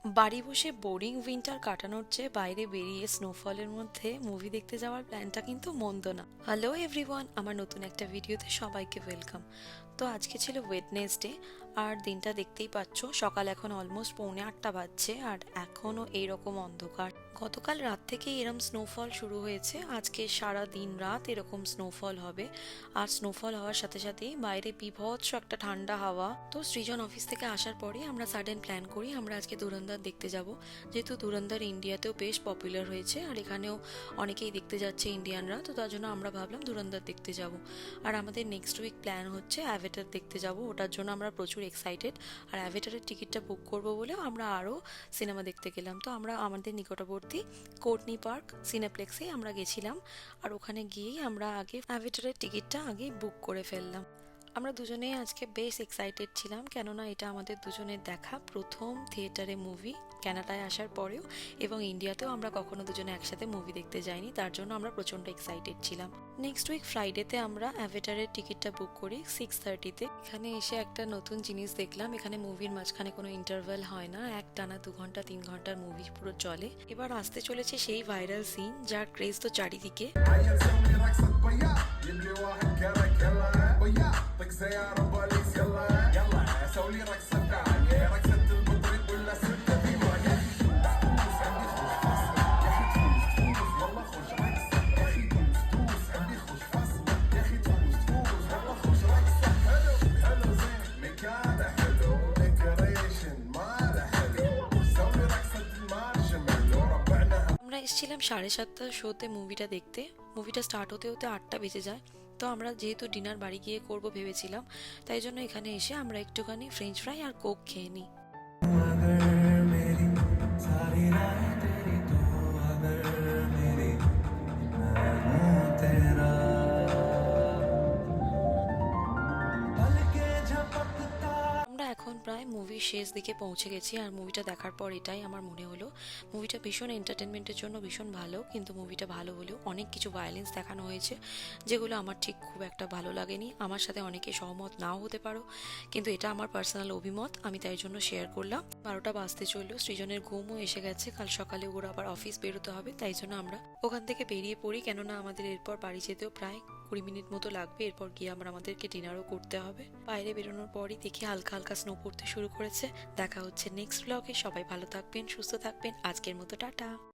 বাড়ি বসে boring winter কাটানোর চেয়ে বাইরে বেরিয়ে স্নোফলের মধ্যে মুভি দেখতে যাওয়ার প্ল্যানটা কিন্তু মন্দ না। হ্যালো এভরিওয়ান, আমার নতুন একটা ভিডিওতে সবাইকে ওয়েলকাম। তো আজকে ছিল ওয়েডনেসডে, আর দিনটা দেখতেই পাচ্ছো, সকাল এখন অলমোস্ট 7:45 বাজছে আর এখনও এইরকম অন্ধকার। গতকাল রাত থেকেই এরকম স্নোফল শুরু হয়েছে, আজকে সারা দিন রাত এরকম স্নোফল হবে। আর স্নোফল হওয়ার সাথে সাথেই বাইরে বীভৎস একটা ঠান্ডা হাওয়া। তো সৃজন অফিস থেকে আসার পরে আমরা সাডেন প্ল্যান করি আমরা আজকে ধুরন্ধর দেখতে যাব, যেহেতু ধুরন্ধর ইন্ডিয়াতেও বেশ পপুলার হয়েছে আর এখানেও অনেকেই দেখতে যাচ্ছে ইন্ডিয়ানরা, তো তার জন্য আমরা ভাবলাম ধুরন্ধর দেখতে যাব। আর আমাদের নেক্সট উইক প্ল্যান হচ্ছে অ্যাভেটার দেখতে যাব, ওটার জন্য আমরা প্রচুর এক্সাইটেড। আর অ্যাভেটারের টিকিটটা বুক করবো বলেও আমরা আরও সিনেমা দেখতে গেলাম। তো আমরা আমাদের নিকটবর্তী কোর্টনি পার্ক সিনেপ্লেক্সে আমরা গেছিলাম, আর ওখানে গিয়েই আমরা আগে অ্যাভেটারের টিকিটটা আগে বুক করে ফেললাম। আমরা দুজনেই আজকে বেশ এক্সাইটেড ছিলাম, কেননা এটা আমাদের দুজনের দেখা প্রথম থিয়েটারে মুভি কানাডায় আসার পরেও, এবং ইন্ডিয়াতেও আমরা কখনো দুজনে একসাথে মুভি দেখতে যাইনি, তার জন্য আমরা প্রচণ্ড এক্সাইটেড ছিলাম। নেক্সট উইক ফ্রাইডেতে আমরা অ্যাভেটারের টিকিটটা বুক করি 6:30-তে। এখানে এসে একটা নতুন জিনিস দেখলাম, এখানে মুভির মাঝখানে কোনো ইন্টারভেল হয় না, এক টানা 2 ঘন্টা 3 ঘন্টার মুভি পুরো চলে। এবার আসতে চলেছে সেই ভাইরাল সিন যার ক্রেজ তো চারিদিকে। طق سيارة بوليس يلا يلا سوي لي رقصة تعال رقصة البطريق ولا سلطة في ما يا أخي توس عندي خوش فصل يا أخي توس يلا خوش رقصة يا أخي توس عندي خوش فصل يا أخي توس يلا خوش رقصة حلو حلو زين مكانه حلو ديكوريشن ماله حلو سوي رقصة المارش ملو ربعنا। আমরা এসেছিলাম 7:30 শোতে মুভিটা দেখতে। মুভিটা স্টার্ট হতে হতে 8টা বেজে যায়। তো আমরা যেহেতু ডিনার বাড়ি গিয়ে করব ভেবেছিলাম, তাই জন্য এখানে এসে আমরা একটুখানি ফ্রেঞ্চ ফ্রাই আর কোক খেয়ে নিই। আমরা এখন প্রায় মুভির শেষ দিকে পৌঁছে গেছি, আর মুভিটা দেখার পর এটাই আমার মনে হলো, মুভিটা ভীষণ এন্টারটেনমেন্টের জন্য ভীষণ ভালো, কিন্তু মুভিটা ভালো হলেও অনেক কিছু ভায়োলেন্স দেখানো হয়েছে যেগুলো আমার ঠিক খুব একটা ভালো লাগেনি। আমার সাথে অনেকে সহমত নাও হতে পারো, কিন্তু এটা আমার পার্সোনাল অভিমত, আমি তাই জন্য শেয়ার করলাম। 12টা বাজতে চললো, সৃজনের ঘুমও এসে গেছে, কাল সকালে ওর আবার অফিস বেরোতে হবে, তাই জন্য আমরা ওখান থেকে বেরিয়ে পড়ি, কেননা আমাদের এরপর বাড়ি যেতেও প্রায় 20 মিনিট মতো লাগবে। এরপর গিয়ে আমাদেরকে ডিনারও করতে হবে। বাইরে বেরোনোর পরই দেখি হালকা হালকা স্নো পড়তে শুরু করেছে। দেখা হচ্ছে নেক্সট ব্লগে, সবাই ভালো থাকবেন, সুস্থ থাকবেন, আজকের মতো টাটা।